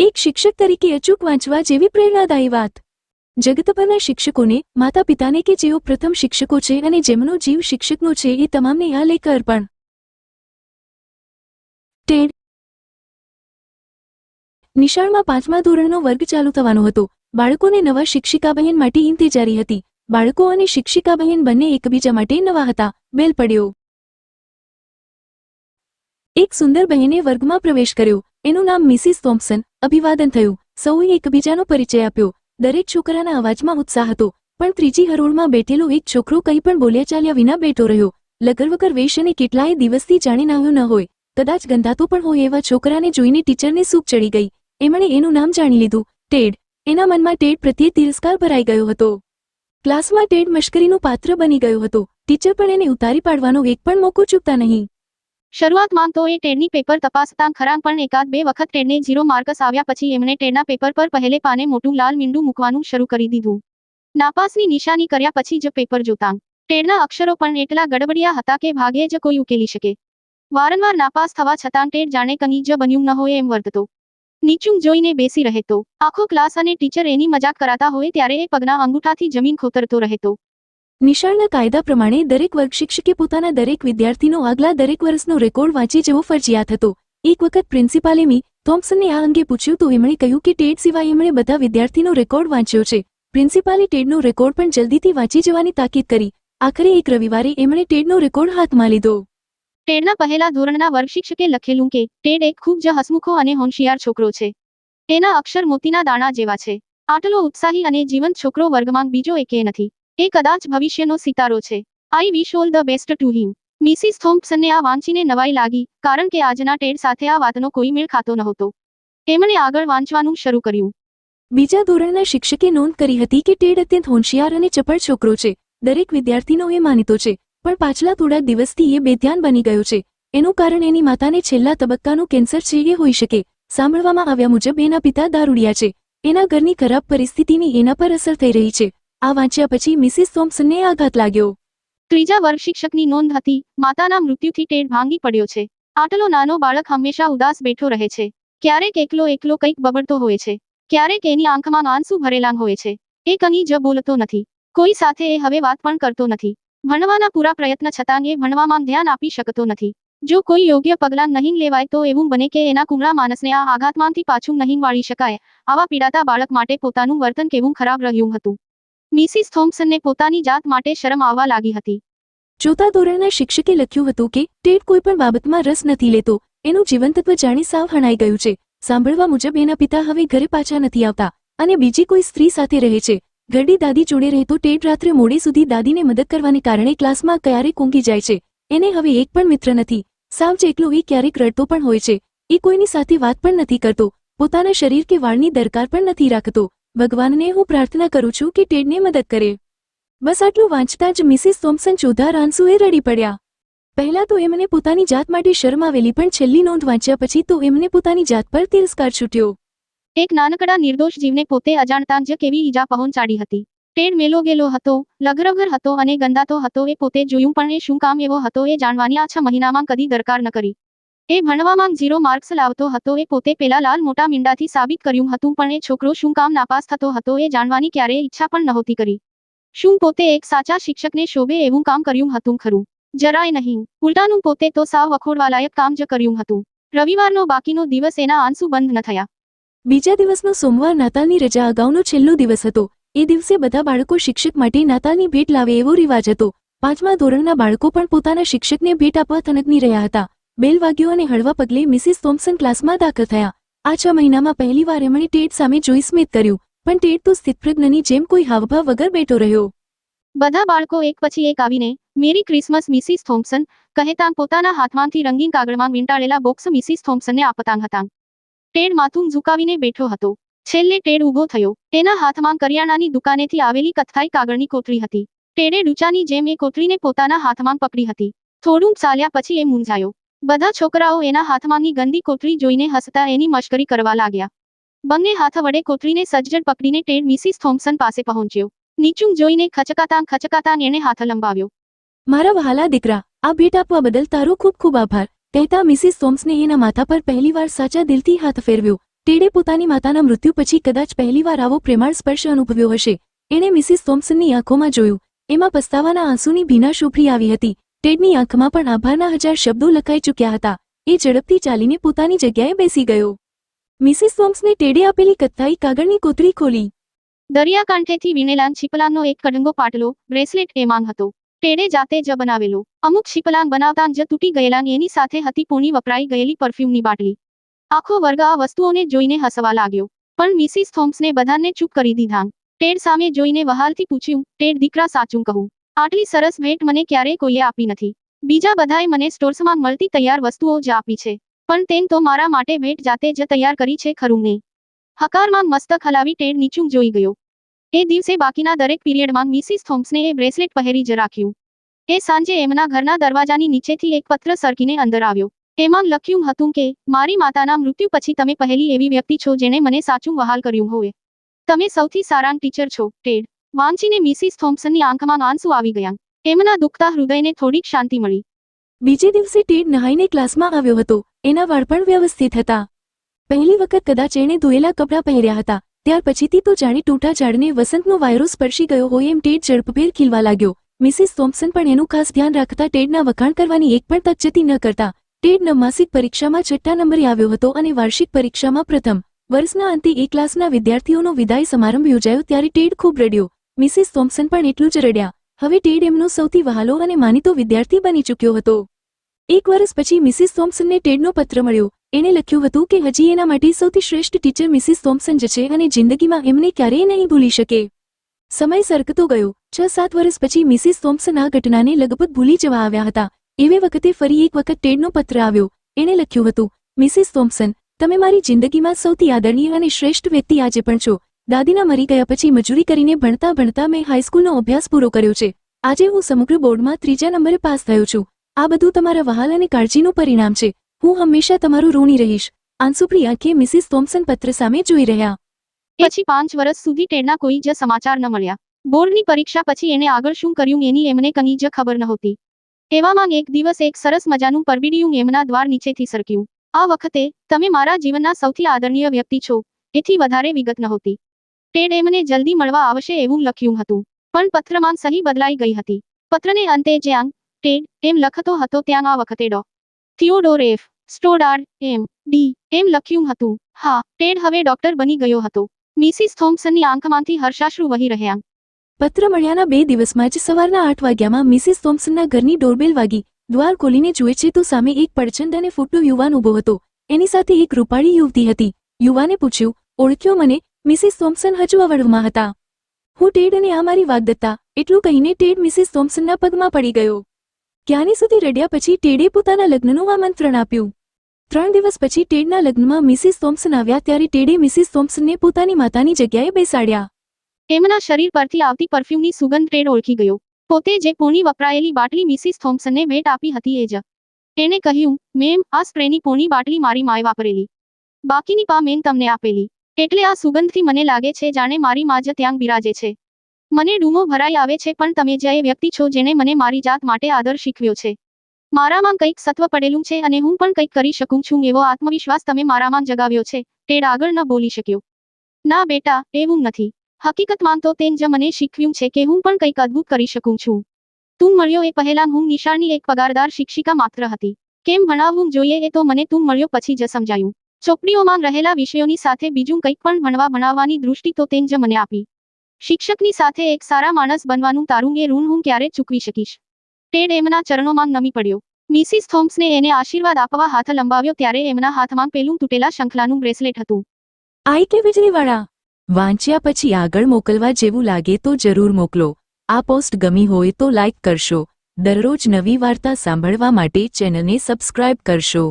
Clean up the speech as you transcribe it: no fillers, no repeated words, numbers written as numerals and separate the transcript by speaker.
Speaker 1: એક શિક્ષક તરીકે અચૂક વાંચવા જેવી પ્રેરણાદાયી વાત। જગતભરના શિક્ષકોને, માતા પિતાને કે જેઓ પ્રથમ શિક્ષકો છે અને જેમનો જીવ શિક્ષકનો છે એ તમામને આ લેખ અર્પણ। ટેડ નિશાળમાં 5મા ધોરણનો વર્ગ ચાલુ થવાનો હતો। બાળકોને નવા શિક્ષિકાબહેન માટે ઇંતજારી હતી। બાળકો અને શિક્ષિકાબહેન બંને એકબીજા માટે નવા હતા। બેલ પડ્યો। એક સુંદર બહેને વર્ગમાં પ્રવેશ કર્યો। એનું નામ મિસિસ થોમ્પસન। અભિવાદન થયું। સૌએ એકબીજાનો પરિચય આપ્યો। દરેક છોકરાના અવાજમાં ઉત્સાહ હતો, પણ ત્રીજી હરોળમાં બેઠેલો એક છોકરો કંઈ પણ બોલ્યા ચાલ્યા વિના બેઠો રહ્યો। લગરવગર વેશ અને કેટલાય દિવસથી જાણી નાહ્યો ન હોય, કદાચ ગંધાતો પણ હોય એવા છોકરાને જોઈને ટીચરને સૂગ ચડી ગઈ। એમણે એનું નામ જાણી લીધું, ટેડ। એના મનમાં ટેડ પ્રત્યે તિરસ્કાર ભરાઈ ગયો હતો। ક્લાસમાં ટેડ મશ્કરીનું પાત્ર બની ગયો હતો। ટીચર પણ એને ઉતારી પાડવાનો એક પણ મોકો ચૂકતા નહીં।
Speaker 2: શરૂઆતમાં તો એ ટેડની પેપર તપાસતા ખરા, પણ એકાદ બે વખત ટેડને 0 માર્કસ આવ્યા પછી એમણે ટેડના પેપર પર પહેલે પાને મોટું લાલ મીંડું મૂકવાનું શરૂ કરી દીધું। નાપાસની નિશાની કર્યા પછી જ પેપર જોતાં ટેડના અક્ષરો પણ એટલા ગડબડિયા હતા કે ભાગ્યે જ કોઈ ઉકેલી શકે। વારંવાર નાપાસ થવા છતાં ટેડ જાણે કંઈ જ બન્યું ન હોય એમ વર્તતો। નીચું જોઈને બેસી રહેતો। આખો ક્લાસ અને ટીચર એની મજાક કરાતા હોય ત્યારે એ પગના અંગૂઠાથી જમીન ખોતરતો રહેતો।
Speaker 1: નિશાળના કાયદા પ્રમાણે દરેક વર્ગ શિક્ષકે પોતાના દરેક વિદ્યાર્થીનો આગલા દરેક વર્ષનો રેકોર્ડ વાંચી જવો ફરજિયાત હતો। એક વખત પ્રિન્સિપાલે મી થોમ્પસનને આ અંગે પૂછ્યું તો એમણે કહ્યું કે ટેડ સિવાય એમણે બધા વિદ્યાર્થીનો રેકોર્ડ વાંચ્યો છે। પ્રિન્સિપાલે ટેડનો રેકોર્ડ પણ જલ્દીથી વાંચી જવાની તાકીદ કરી। આખરે એક રવિવારે એમણે ટેડનો રેકોર્ડ હાથમાં લીધો।
Speaker 2: ટેડના પહેલા ધોરણના વર્ગ શિક્ષકે લખેલું કે ટેડ એક ખૂબ જ હસમુખો અને હોશિયાર છોકરો છે। એના અક્ષર મોતીના દાણા જેવા છે। આટલો ઉત્સાહી અને જીવંત છોકરો વર્ગમાં બીજો એકે નથી। એ કદાચ ભવિષ્યનો સિતારો છે। I wish all the best to him. Mrs થોમ્પસનને આ વાંચીને નવાઈ લાગી, કારણ કે આજના ટેડ સાથે આ વાતનો કોઈ મેળ ખાતો નહોતો। એમણે આગળ વાંચવાનું શરૂ કર્યું।
Speaker 1: બીજા ધોરણના શિક્ષકે નોંધ કરી હતી કે ટેડ અત્યંત હોશિયાર અને ચપળ છોકરો છે। દરેક વિદ્યાર્થીનો એ માનીતો છે, પણ પાછલા થોડા દિવસથી એ બેધ્યાન બની ગયો છે। એનું કારણ એની માતાને છેલ્લા તબક્કાનું કેન્સર છે એ હોઈ શકે। સાંભળવામાં આવ્યા મુજબ એના પિતા દારૂડિયા છે। એના ઘરની ખરાબ પરિસ્થિતિની એના પર અસર થઈ રહી છે। આ વાંચ્યા પછી મિસિસ થોમ્પસનને આઘાત લાગ્યો।
Speaker 2: ત્રીજા વર્ગ શિક્ષકની નોંધ હતી, માતાના મૃત્યુથી ટેડ ભાંગી પડ્યો છે। આટલો નાનો બાળક હંમેશા ઉદાસ બેઠો રહે છે। ક્યારેક એકલો એકલો કંઈક બબડતો હોય છે। ક્યારેક એની આંખમાં આંસુ ભરેલા હોય છે। એ કંઈ જ બોલતો નથી। કોઈ સાથે એ હવે વાત પણ કરતો નથી। ભણવાના પૂરા પ્રયત્ન છતાં એ ભણવામાં ધ્યાન આપી શકતો નથી। જો કોઈ યોગ્ય પગલાં નહીં લેવાય તો એવું બને કે એના કુમળા માનસને આ આઘાતમાંથી પાછું નહીં વાળી શકાય। આવા પીડાતા બાળક માટે પોતાનું વર્તન કેવું ખરાબ રહ્યું હતું। મિસિસ થોમ્પસનને પોતાની જાત માટે શરમ આવવા લાગી હતી।
Speaker 1: ચોથા ધોરણના શિક્ષકે લખ્યું હતું કે ટેડ કોઈ પણ બાબતમાં રસ નથી લેતો। એનું જીવંતત્વ જાણી સાવ હણાઈ ગયું છે। સાંભળવા મુજબ એના પિતા હવે ઘરે પાછા નથી આવતા અને બીજી કોઈ સ્ત્રી સાથે રહે છે। ઘરડી દાદી જોડે રહેતો ટેડ રાત્રે મોડે સુધી દાદીને મદદ કરવાને કારણે ક્લાસમાં ક્યારેક ઊંઘી જાય છે। એને હવે એક પણ મિત્ર નથી। સાવ જ એકલો એ ક્યારેક રડતો પણ હોય છે। એ કોઈની સાથે વાત પણ નથી કરતો। પોતાના શરીર કે વાળની દરકાર પણ નથી રાખતો। ભગવાનને હું પ્રાર્થના કરું છું કે ટેડને મદદ કરે। બસ આટલું વાંચતા જ મિસિસ થોમ્પસન ચોધાર આંસુએ રડી પડ્યા। પહેલા તો એમને પોતાની જાત માટે શરમ આવેલી, પણ છેલ્લી નોંધ વાંચ્યા પછી તો એમને પોતાની જાત પર તિરસ્કાર છૂટ્યો।
Speaker 2: એક નાનકડા નિર્દોષ જીવને પોતે અજાણતા જ કેવી ઈજા પહોંચાડી હતી। ટેડ મેલો ગેલો હતો, લગરગર હતો અને ગંદાતો હતો એ પોતે જોયું, પણ એ શું કામ એવો હતો એ જાણવાની આ 6 મહિનામાં કદી દરકાર ન કરી। એ ભણવામાં 0 માર્ક્સ લાવતો હતો એ પોતે પેલા લાલ મોટા મીંડાથી સાબિત કર્યું હતું, પણ એ છોકરો શું કામ નાપાસ થતો હતો એ જાણવાની ક્યારેય ઈચ્છા પણ નહોતી કરી। શું પોતે એક સાચા શિક્ષકને શોભે એવું કામ કર્યું હતું ખરું? જરાય નહીં। ઉલટાનું પોતે તો સાવ વખોડવાલાયક કામ જ કર્યું હતું। રવિવારનો બાકીનો દિવસ એના આંસુ બંધ ન થયા।
Speaker 1: બીજા દિવસનો સોમવાર નાતાલની રજા અગાઉનો છેલ્લો દિવસ હતો। એ દિવસે બધા બાળકો શિક્ષક માટે નાતાલની ભેટ લાવે એવો રિવાજ હતો। 5મા ધોરણના બાળકો પણ પોતાના શિક્ષકને ભેટ આપવા થનગની રહ્યા હતા। બેલ વાગ્યો અને હળવા પગલે મિસિસ થોમ્પસન ક્લાસમાં દાખલ થયા। આ 6 મહિનામાં પહેલીવાર એમણે ટેડ સામે જોઈ સ્મિત કર્યું, પણ ટેડ તો સ્થિતપ્રજ્ઞની જેમ કોઈ હાવભાવ વગર બેઠો રહ્યો।
Speaker 2: બધા બાળકો એક પછી એક આવીને મેરી ક્રિસમસ મિસિસ થોમ્પસન કહેતા પોતાના હાથમાંથી રંગીન કાગળમાં વીંટાળેલા બોક્સ મિસિસ થોમ્પસનને આપતા હતા। ટેડ માથું ઝુકાવીને બેઠો હતો। છેલ્લે ટેડ ઊભો થયો। એના હાથમાં કરિયાણાની દુકાનેથી આવેલી કથ્થાઈ કાગળની કોથળી હતી। ટેડે ડૂચાની જેમ એ કોથળીને પોતાના હાથમાં પકડી હતી। થોડું ચાલ્યા પછી એ મૂંઝાયો। બધા છોકરાઓ એના હાથમાંની ગંદી કોથળી જોઈને હસતા એની મશ્કરી કરવા લાગ્યા। બંને હાથ વડે કોથળીને સજ્જડ પકડીને ટેડ મિસિસ થોમ્પસન પાસે પહોંચ્યો। નીચું જોઈને ખચકાતાં એણે હાથ લંબાવ્યો।
Speaker 1: મારા વહાલા દીકરા, આ ભેટ આપવા બદલ તારો ખૂબ ખૂબ આભાર, કહેતા મિસિસ થોમ્પસને એના માથા પર પહેલીવાર સાચા દિલથી હાથ ફેરવ્યો ટેડે પોતાની માતાના મૃત્યુ પછી કદાચ પહેલીવાર આવો પ્રેમાળ સ્પર્શ અનુભવ્યો હશે. એણે મિસિસ થોમ્પસનની આંખોમાં જોયું. એમાં પસ્તાવાના આંસુની ભીના શુભ્રી આવી હતી. ટેડની આંખમાં પણ આભારના 1000 શબ્દો લખાઈ ચૂક્યા હતા. એ ઝડપથી ચાલીને પોતાની જગ્યાએ બેસી ગયો. મિસિસ થોમ્પસને ટેડે આપેલી કથ્થાઈ કાગળની કોતરી ખોલી.
Speaker 2: દરિયાકાંઠેથી વીણેલાં છીપલાંગનો એક કડંગો પાટલો બ્રેસલેટ એમાં હતો. ટેડે જાતે જ બનાવેલો. અમુક છીપલાંગ બનાવતાં જ તૂટી ગયેલાં એની સાથે હતી પોણી વપરાઈ ગયેલી પરફ્યુમની બાટલી. આખો વર્ગ આ વસ્તુઓને જોઈને હસવા લાગ્યો. પણ મિસિસ થોમ્પસને બધાને ચૂપ કરી દીધાં. ટેડ સામે જોઈને વહાલથી પૂછ્યું, ટેડ દીકરા સાચું કહું, આટલી સરસ ભેટ મને ક્યારેય કોઈએ આપી નથી. બીજા બધાએ મને સ્ટોર્સમાં મળતી તૈયાર વસ્તુઓ જ આપી છે. પણ તેમ તો મારા માટે ભેટ જાતે જ તૈયાર કરી છે ખરું ને? હકારમાં મસ્તક હલાવી ટેડ નીચું જોઈ ગયો. એ દિવસે બાકીના દરેક પીરિયડમાં મિસિસ થોમ્પસને એ બ્રેસલેટ પહેરી જ રાખ્યું. એ સાંજે એમના ઘરના દરવાજાની નીચેથી એક પત્ર સરકીને અંદર આવ્યો. એમાં લખ્યું હતું કે, મારી માતાના મૃત્યુ પછી તમે પહેલી એવી વ્યક્તિ છો જેણે મને સાચું વહાલ કર્યું હોય. તમે સૌથી સારા ટીચર છો, ટેડ. વાંચીને મિસિસ થોમ્પસનની આંખમાં આંસુ આવી ગયા. એમના દુખતા હૃદયને થોડીક શાંતિ મળી.
Speaker 1: બીજે દિવસે ટેડ નહાઈને ક્લાસમાં આવ્યો હતો. એના વાળ પણ વ્યવસ્થિત હતા. પહેલી વખત કદાચ એણે ધોયેલા કપડાં પહેર્યા હતા. ત્યાર પછીથી તો જાણે ટૂંટા ઝાડને વસંતનો વાયરો સ્પર્શી ગયો હોય એમ ટેડ ઝડપભેર ખીલવા લાગ્યો. મિસિસ થોમ્પસન પણ એનું ખાસ ધ્યાન રાખતા ટેડના વખાણ કરવાની એક પણ તક જતી ન કરતા. ટેડ માસિક પરીક્ષામાં 6ઠ્ઠા નંબરે આવ્યો હતો અને વાર્ષિક પરીક્ષામાં પ્રથમ. વર્ષના અંતે એ ક્લાસના વિદ્યાર્થીઓનો વિદાય સમારંભ યોજાયો ત્યારે ટેડ ખૂબ રડ્યો. મિસિસ થોમ્પસન પણ એટલું જ રડ્યા. હવે ટેડ એમનો સૌથી વહાલો અને માનીતો વિદ્યાર્થી બની ચૂક્યો હતો. એક વર્ષ પછી મિસિસ થોમ્પસનને ટેડનો પત્ર મળ્યો. એણે લખ્યું હતું કે હજી એના માટે સૌથી શ્રેષ્ઠ ટીચર મિસિસ થોમ્પસન જ છે અને જિંદગીમાં એમને ક્યારેય નહીં ભૂલી શકે. સમય સરકતો ગયો. 6-7 વર્ષ પછી મિસિસ થોમ્પસન આ ઘટનાને લગભગ ભૂલી જવા આવ્યા હતા. એવે વખતે ફરી એક વખત ટેડનો પત્ર આવ્યો. એણે લખ્યું હતું, મિસિસ થોમ્પસન, તમે મારી જિંદગીમાં સૌથી આદરણીય અને શ્રેષ્ઠ વ્યક્તિ આજે પણ છો. દાદીના મરી ગયા પછી મજૂરી કરીને ભણતા મેં હાઈસ્કૂલનો અભ્યાસ પૂરો કર્યો છે. આજે હું સમગ્ર બોર્ડમાં 3જા નંબરે પાસ થયો છું. આ બધું તમારા વહાલ અને કાળજીનું પરિણામ છે. હું હંમેશા તમારું ઋણી રહીશ. આંસુભરી આંખે મિસિસ થોમ્પસન પત્ર સામે જોઈ રહ્યા.
Speaker 2: પછી 5 વર્ષ સુધી ટેડના કોઈ જ સમાચાર ન મળ્યા. બોર્ડની પરીક્ષા પછી એણે આગળ શું કર્યું એની એમને કંઈ જ ખબર નહોતી. એવામાં એક દિવસ એક સરસ મજાનું પરબીડિયું એમના દ્વાર નીચેથી સરક્યું. આ વખતે, તમે મારા જીવનના સૌથી આદરણીય વ્યક્તિ છો, એથી વધારે વિગત નહોતી. ટેડ એમને જલ્દી મળવા આવશે એવું લખ્યું હતું. પણ પત્રમાં સહી બદલાઈ ગઈ હતી. પત્રને અંતે જ્યાં ટેડ એમ લખતો હતો ત્યાં આ વખતે ડો. Theodore F. સ્ટોડાર્ડ એમ. ડી. એમ લખ્યું હતું. હા, ટેડ હવે ડોક્ટર બની ગયો હતો. મિસિસ થોમ્પસનની આંખમાંથી હર્ષાશ્રુ વહી રહ્યા.
Speaker 1: પત્ર મળ્યાના 2 દિવસમાં જ સવારના 8 વાગ્યામાં મિસિસ થોમ્પસનના ઘરની ડોરબેલ વાગી. દ્વાર ખોલીને જુએ છે તો સામે એક પડચંદ અને ફૂટલો યુવાન ઊભો હતો. એની સાથે એક રૂપાળી યુવતી હતી. યુવાને પૂછ્યું, ઓળખ્યો મને? મિસિસ થોમ્પસન હજુ અવળમાં હતા. હું ટેડ અને આ મારી વાગ્દત્તા, એટલું કહીને ટેડ મિસિસ થોમ્પસનના પગમાં પડી ગયો. ક્યાંની સુધી રડ્યા પછી ટેડે પોતાના લગ્નનું આમંત્રણ આપ્યું. 3 દિવસ પછી ટેડના લગ્નમાં મિસિસ થોમ્પસન આવ્યા ત્યારે ટેડે મિસિસ થોમ્પસનને પોતાની માતાની જગ્યાએ બેસાડ્યા.
Speaker 2: એમના શરીર પરથી આવતી પરફ્યુમની સુગંધ ટેડ ઓળખી ગયો. પોતે જે પોણી વપરાયેલી બાટલી મિસિસ થોમ્પસનને ભેટ આપી હતી એ જ. એણે કહ્યું, મેમ, આ સ્પ્રેની પોણી બાટલી મારી માએ વાપરેલી. બાકીની પા મેં તમને આપેલી. એટલે આ સુગંધથી મને લાગે છે જાણે મારી મા જ ત્યાં બિરાજે છે. મને ડૂમો ભરાઈ આવે છે પણ તમે જ એ વ્યક્તિ છો જેણે મને મારી જાત માટે આદર શીખવ્યો છે. મારામાં કંઈક સત્વ પડેલું છે અને હું પણ કંઈક કરી શકું છું એવો આત્મવિશ્વાસ તમે મારામાં જગાવ્યો છે. ટેડ આગળ ન બોલી શક્યો. ના બેટા, એવું નથી. હકીકતમાં તો તેં જ મને શીખવ્યું છે કે હું પણ કંઈક અદ્ભુત કરી શકું છું. તું મળ્યો એ પહેલાં હું નિશાળની એક પગારદાર શિક્ષિકા માત્ર હતી. કેમ ભણાવવું જોઈએ એ તો મને તું મળ્યો પછી જ સમજાયું. ચોપડીઓમાં રહેલા વિષયોની સાથે બીજું કંઈક પણ ભણાવવાની દૃષ્ટિ તો તેં જ મને આપી. શિક્ષકની સાથે એક સારા માણસ બનવાનું તારું એ ઋણ હું ક્યારે ચૂકવી શકીશ. ટેડ એમના ચરણોમાં નમી પડ્યો. મિસિસ થોમ્પસને એને આશીર્વાદ આપવા હાથ લંબાવ્યો ત્યારે એમના હાથમાં પેલું તૂટેલા શંખલાનું બ્રેસલેટ હતું.
Speaker 1: આઈ કે વીજળીવાળા. વાંચ્યા પછી આગળ મોકલવા જેવું લાગે તો જરૂર મોકલો. આ પોસ્ટ ગમી હોય તો લાઇક કરશો. દરરોજ નવી વાર્તા સાંભળવા માટે ચેનલને સબસ્ક્રાઇબ કરશો.